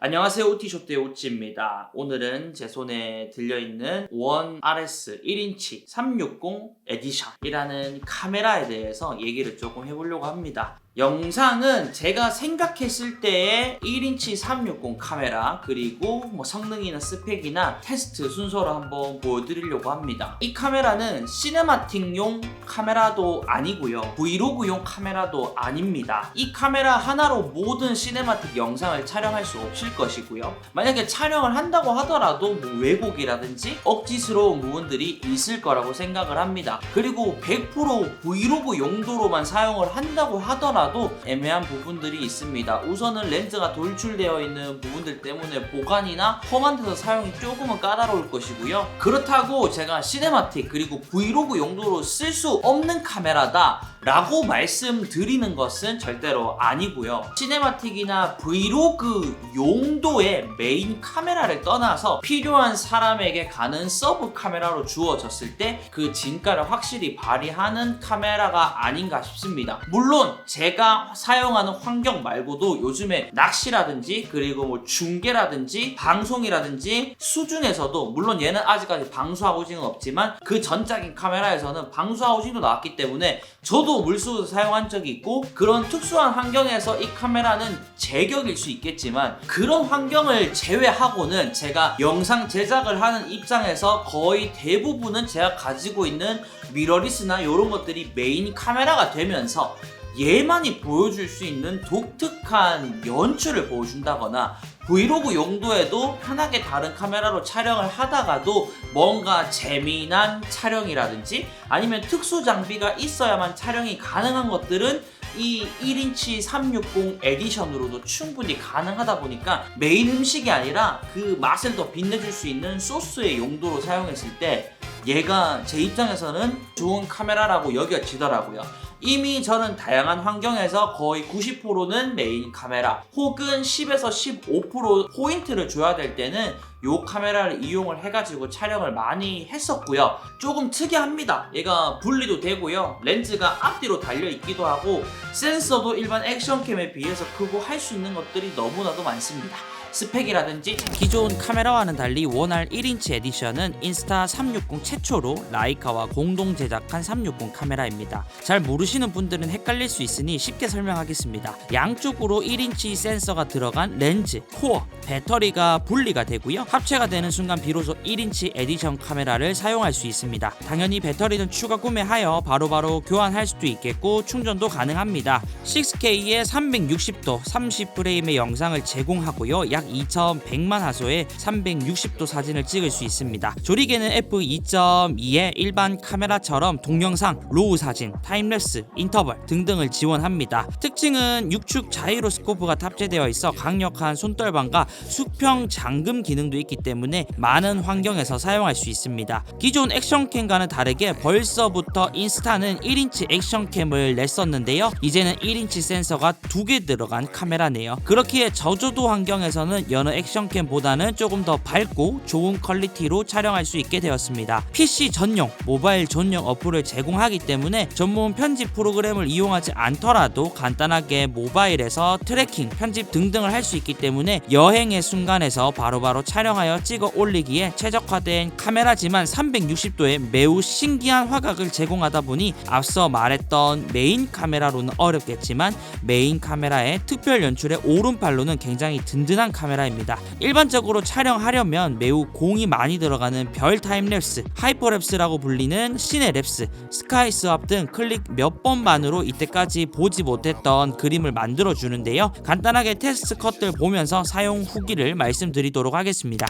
안녕하세요. 오티쇼트의 오치입니다. 오늘은 제 손에 들려있는 원 RS 1인치 360 에디션이라는 카메라에 대해서 얘기를 조금 해보려고 합니다. 영상은 제가 생각했을 때의 1인치 360 카메라 그리고 성능이나 스펙이나 테스트 순서로 한번 보여드리려고 합니다. 이 카메라는 시네마틱용 카메라도 아니고요, 브이로그용 카메라도 아닙니다. 이 카메라 하나로 모든 시네마틱 영상을 촬영할 수 없을 것이고요, 만약에 촬영을 한다고 하더라도 왜곡이라든지 억지스러운 부분들이 있을 거라고 생각을 합니다. 그리고 100% 브이로그 용도로만 사용을 한다고 하더라도 애매한 부분들이 있습니다. 우선은 렌즈가 돌출되어 있는 부분들 때문에 보관이나 험한 데서 사용이 조금은 까다로울 것이고요. 그렇다고 제가 시네마틱 그리고 브이로그 용도로 쓸 수 없는 카메라다 라고 말씀드리는 것은 절대로 아니고요. 시네마틱이나 브이로그 용도의 메인 카메라를 떠나서 필요한 사람에게 가는 서브 카메라로 주어졌을 때 그 진가를 확실히 발휘하는 카메라가 아닌가 싶습니다. 물론 제가 사용하는 환경 말고도 요즘에 낚시라든지 그리고 중계라든지 방송이라든지 수준에서도, 물론 얘는 아직까지 방수 하우징은 없지만 그 전작인 카메라에서는 방수 하우징도 나왔기 때문에 저도 물속에서 사용한 적이 있고, 그런 특수한 환경에서 이 카메라는 제격일 수 있겠지만 그런 환경을 제외하고는 제가 영상 제작을 하는 입장에서 거의 대부분은 제가 가지고 있는 미러리스나 이런 것들이 메인 카메라가 되면서 얘만이 보여줄 수 있는 독특한 연출을 보여준다거나 브이로그 용도에도 편하게 다른 카메라로 촬영을 하다가도 뭔가 재미난 촬영이라든지 아니면 특수 장비가 있어야만 촬영이 가능한 것들은 이 1인치 360 에디션으로도 충분히 가능하다 보니까 메인 음식이 아니라 그 맛을 더 빛내줄 수 있는 소스의 용도로 사용했을 때 얘가 제 입장에서는 좋은 카메라라고 여겨지더라고요. 이미 저는 다양한 환경에서 거의 90%는 메인 카메라 혹은 10에서 15% 포인트를 줘야 될 때는 이 카메라를 이용을 해가지고 촬영을 많이 했었고요. 조금 특이합니다. 얘가 분리도 되고요, 렌즈가 앞뒤로 달려있기도 하고 센서도 일반 액션캠에 비해서 크고 할 수 있는 것들이 너무나도 많습니다. 스펙이라든지 기존 카메라와는 달리 원R 1인치 에디션은 인스타 360 최초로 라이카와 공동 제작한 360 카메라입니다. 잘 모르시는 분들은 헷갈릴 수 있으니 쉽게 설명하겠습니다. 양쪽으로 1인치 센서가 들어간 렌즈, 코어, 배터리가 분리가 되고요, 합체가 되는 순간 비로소 1인치 에디션 카메라를 사용할 수 있습니다. 당연히 배터리는 추가 구매하여 바로바로 교환할 수도 있겠고 충전도 가능합니다. 6K의 360도 30프레임의 영상을 제공하고요, 약 2100만 화소의 360도 사진을 찍을 수 있습니다. 조리개는 f2.2의 일반 카메라처럼 동영상, 로우 사진, 타임랩스, 인터벌 등등을 지원합니다. 특징은 6축 자이로스코프가 탑재되어 있어 강력한 손떨방과 수평 잠금 기능도 있기 때문에 많은 환경에서 사용할 수 있습니다. 기존 액션캠과는 다르게 벌써부터 인스타는 1인치 액션캠을 냈었는데요, 이제는 1인치 센서가 2개 들어간 카메라네요. 그렇기에 저조도 환경에서는 여느 액션캠보다는 조금 더 밝고 좋은 퀄리티로 촬영할 수 있게 되었습니다. PC 전용, 모바일 전용 어플을 제공하기 때문에 전문 편집 프로그램을 이용하지 않더라도 간단하게 모바일에서 트래킹, 편집 등등을 할 수 있기 때문에 여행의 순간에서 바로바로 촬영하여 찍어 올리기에 최적화된 카메라지만 360도의 매우 신기한 화각을 제공하다 보니 앞서 말했던 메인 카메라로는 어렵겠지만 메인 카메라의 특별 연출의 오른팔로는 굉장히 든든한 카메라입니다. 일반적으로 촬영하려면 매우 공이 많이 들어가는 별 타임랩스, 하이퍼랩스라고 불리는 시네랩스, 스카이스왑 등 클릭 몇 번만으로 이때까지 보지 못했던 그림을 만들어 주는데요, 간단하게 테스트 컷들 보면서 사용 후기를 말씀드리도록 하겠습니다.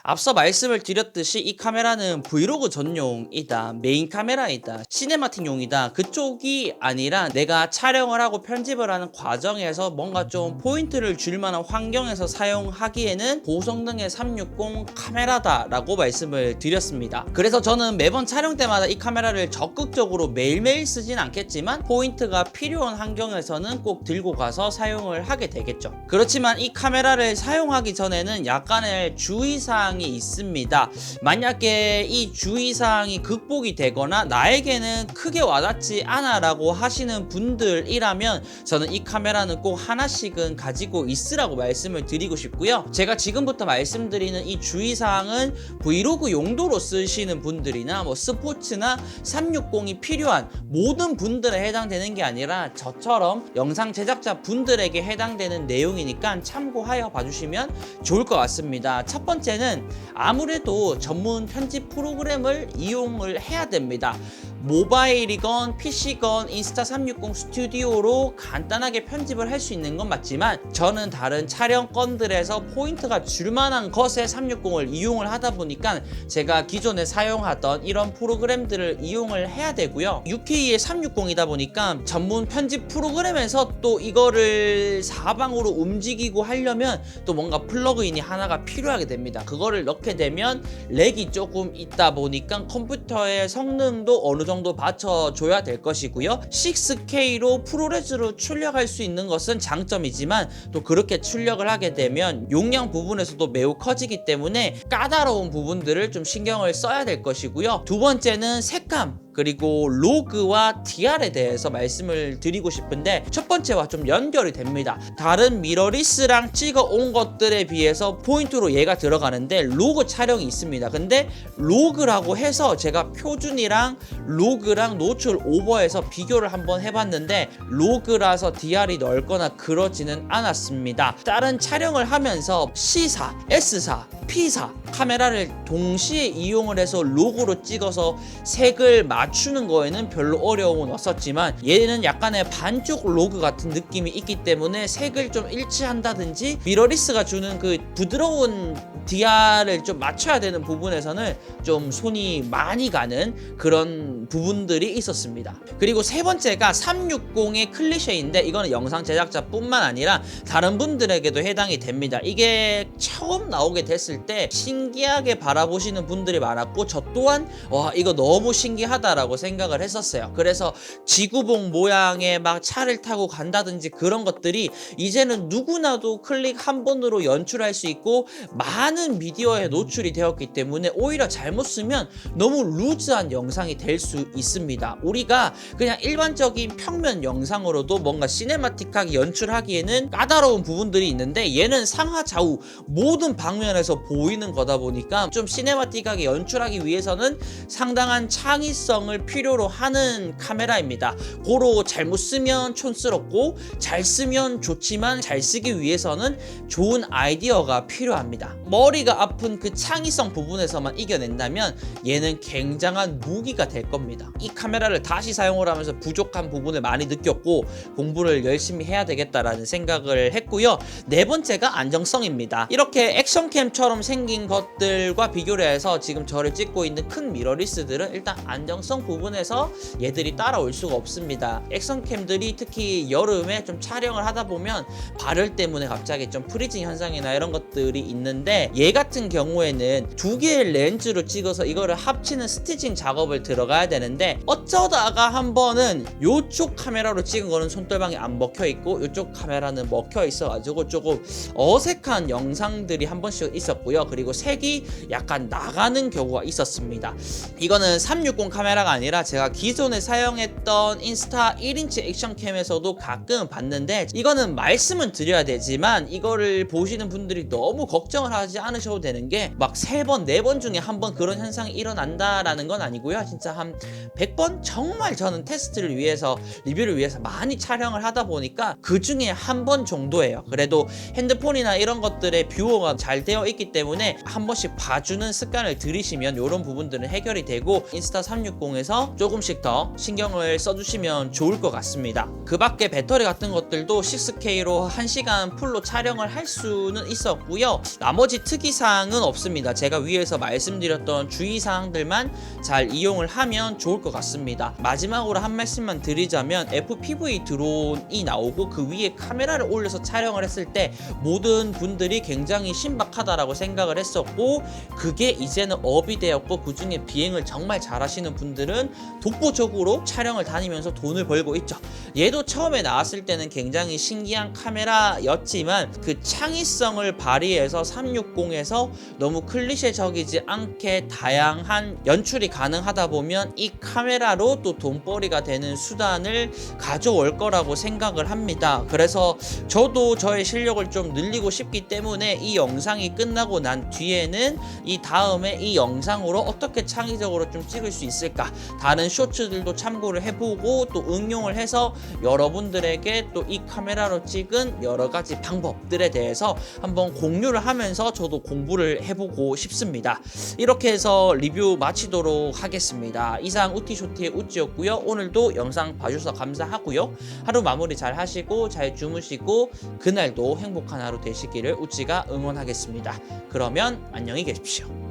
앞서 말씀을 드렸듯이 이 카메라는 브이로그 전용이다, 메인 카메라이다, 시네마틱용이다 그쪽이 아니라 내가 촬영을 하고 편집을 하는 과정에서 뭔가 좀 포인트를 줄 만한 환경에서 사용하기에는 고성능의 360 카메라다 라고 말씀을 드렸습니다. 그래서 저는 매번 촬영 때마다 이 카메라를 적극적으로 매일매일 쓰진 않겠지만 포인트가 필요한 환경에서는 꼭 들고 가서 사용을 하게 되겠죠. 그렇지만 이 카메라를 사용하기 전에는 약간의 주의사항 주의사항이 있습니다. 만약에 이 주의사항이 극복이 되거나 나에게는 크게 와닿지 않아 라고 하시는 분들이라면 저는 이 카메라는 꼭 하나씩은 가지고 있으라고 말씀을 드리고 싶고요. 제가 지금부터 말씀드리는 이 주의사항은 브이로그 용도로 쓰시는 분들이나 뭐 스포츠나 360이 필요한 모든 분들에 해당되는 게 아니라 저처럼 영상 제작자 분들에게 해당되는 내용이니까 참고하여 봐주시면 좋을 것 같습니다. 첫 번째는 아무래도 전문 편집 프로그램을 이용을 해야 됩니다. 모바일이건 PC건 인스타 360 스튜디오로 간단하게 편집을 할 수 있는 건 맞지만 저는 다른 촬영건들에서 포인트가 줄만한 것에 360을 이용을 하다 보니까 제가 기존에 사용하던 이런 프로그램들을 이용을 해야 되고요. UK의 360이다 보니까 전문 편집 프로그램에서 또 이거를 사방으로 움직이고 하려면 또 뭔가 플러그인이 하나가 필요하게 됩니다. 그거를 넣게 되면 렉이 조금 있다 보니까 컴퓨터의 성능도 어느 정도 받쳐줘야 될 것이고요. 6K로 프로레즈로 출력할 수 있는 것은 장점이지만 또 그렇게 출력을 하게 되면 용량 부분에서도 매우 커지기 때문에 까다로운 부분들을 좀 신경을 써야 될 것이고요. 두 번째는 색감 그리고 로그와 DR에 대해서 말씀을 드리고 싶은데 첫 번째와 좀 연결이 됩니다. 다른 미러리스랑 찍어 온 것들에 비해서 포인트로 얘가 들어가는데 로그 촬영이 있습니다. 근데 로그라고 해서 제가 표준이랑 로그랑 노출 오버해서 비교를 한번 해봤는데 로그라서 DR이 넓거나 그러지는 않았습니다. 다른 촬영을 하면서 C사, S사, P사 카메라를 동시에 이용을 해서 로그로 찍어서 색을 맞추는 거에는 별로 어려움은 없었지만 얘는 약간의 반쪽 로그 같은 느낌이 있기 때문에 색을 좀 일치한다든지 미러리스가 주는 그 부드러운 DR을 좀 맞춰야 되는 부분에서는 좀 손이 많이 가는 그런 부분들이 있었습니다. 그리고 세 번째가 360의 클리셰인데 이거는 영상 제작자뿐만 아니라 다른 분들에게도 해당이 됩니다. 이게 처음 나오게 됐을 때 신기하게 바라보시는 분들이 많았고 저 또한 와 이거 너무 신기하다라고 생각을 했었어요. 그래서 지구본 모양의 막 차를 타고 간다든지 그런 것들이 이제는 누구나도 클릭 한 번으로 연출할 수 있고 많은 미디어에 노출이 되었기 때문에 오히려 잘못 쓰면 너무 루즈한 영상이 될 수 있습니다. 우리가 그냥 일반적인 평면 영상으로도 뭔가 시네마틱하게 연출하기에는 까다로운 부분들이 있는데 얘는 상하 좌우 모든 방면에서 보이는 거다 보니까 좀 시네마틱하게 연출하기 위해서는 상당한 창의성을 필요로 하는 카메라입니다. 고로 잘못 쓰면 촌스럽고 잘 쓰면 좋지만 잘 쓰기 위해서는 좋은 아이디어가 필요합니다. 머리가 아픈 그 창의성 부분에서만 이겨낸다면 얘는 굉장한 무기가 될 겁니다. 이 카메라를 다시 사용을 하면서 부족한 부분을 많이 느꼈고 공부를 열심히 해야 되겠다라는 생각을 했고요. 네 번째가 안정성입니다. 이렇게 액션캠처럼 생긴 것들과 비교를 해서 지금 저를 찍고 있는 큰 미러리스들은 일단 안정성 부분에서 얘들이 따라올 수가 없습니다. 액션캠들이 특히 여름에 좀 촬영을 하다 보면 발열 때문에 갑자기 좀 프리징 현상이나 이런 것들이 있는데 얘 같은 경우에는 두 개의 렌즈로 찍어서 이거를 합치는 스티칭 작업을 들어가야 되는데 어쩌다가 한 번은 요쪽 카메라로 찍은 거는 손떨방이 안 먹혀 있고 요쪽 카메라는 먹혀 있어가지고 조금 어색한 영상들이 한 번씩 있었고요. 그리고 색이 약간 나가는 경우가 있었습니다. 이거는 360 카메라가 아니라 제가 기존에 사용했던 인스타 1인치 액션캠에서도 가끔 봤는데 이거는 말씀은 드려야 되지만 이거를 보시는 분들이 너무 걱정을 하지 않으셔도 되는 게 막 3번, 4번 중에 한 번 그런 현상이 일어난다라는 건 아니고요. 진짜 한 100번 정말 저는 테스트를 위해서 리뷰를 위해서 많이 촬영을 하다 보니까 그 중에 한 번 정도예요. 그래도 핸드폰이나 이런 것들의 뷰어가 잘 되어 있기 때문에 한 번씩 봐주는 습관을 들이시면 이런 부분들은 해결이 되고 인스타 360에서 조금씩 더 신경을 써주시면 좋을 것 같습니다. 그 밖에 배터리 같은 것들도 6K로 1시간 풀로 촬영을 할 수는 있었고요. 나머지 특이사항은 없습니다. 제가 위에서 말씀드렸던 주의사항들만 잘 이용을 하면 좋을 것 같습니다. 마지막으로 한 말씀만 드리자면 FPV 드론이 나오고 그 위에 카메라를 올려서 촬영을 했을 때 모든 분들이 굉장히 신박하다라고 생각을 했었고 그게 이제는 업이 되었고 그 중에 비행을 정말 잘하시는 분들 분들은 독보적으로 촬영을 다니면서 돈을 벌고 있죠. 얘도 처음에 나왔을 때는 굉장히 신기한 카메라였지만 그 창의성을 발휘해서 360에서 너무 클리셰적이지 않게 다양한 연출이 가능하다 보면 이 카메라로 또 돈벌이가 되는 수단을 가져올 거라고 생각을 합니다. 그래서 저도 저의 실력을 좀 늘리고 싶기 때문에 이 영상이 끝나고 난 뒤에는 이 다음에 이 영상으로 어떻게 창의적으로 좀 찍을 수 있을까, 다른 쇼츠들도 참고를 해보고 또 응용을 해서 여러분들에게 또 이 카메라로 찍은 여러 가지 방법들에 대해서 한번 공유를 하면서 저도 공부를 해보고 싶습니다. 이렇게 해서 리뷰 마치도록 하겠습니다. 이상 우티쇼티의 우찌였고요. 오늘도 영상 봐주셔서 감사하고요. 하루 마무리 잘 하시고 잘 주무시고 그날도 행복한 하루 되시기를 우찌가 응원하겠습니다. 그러면 안녕히 계십시오.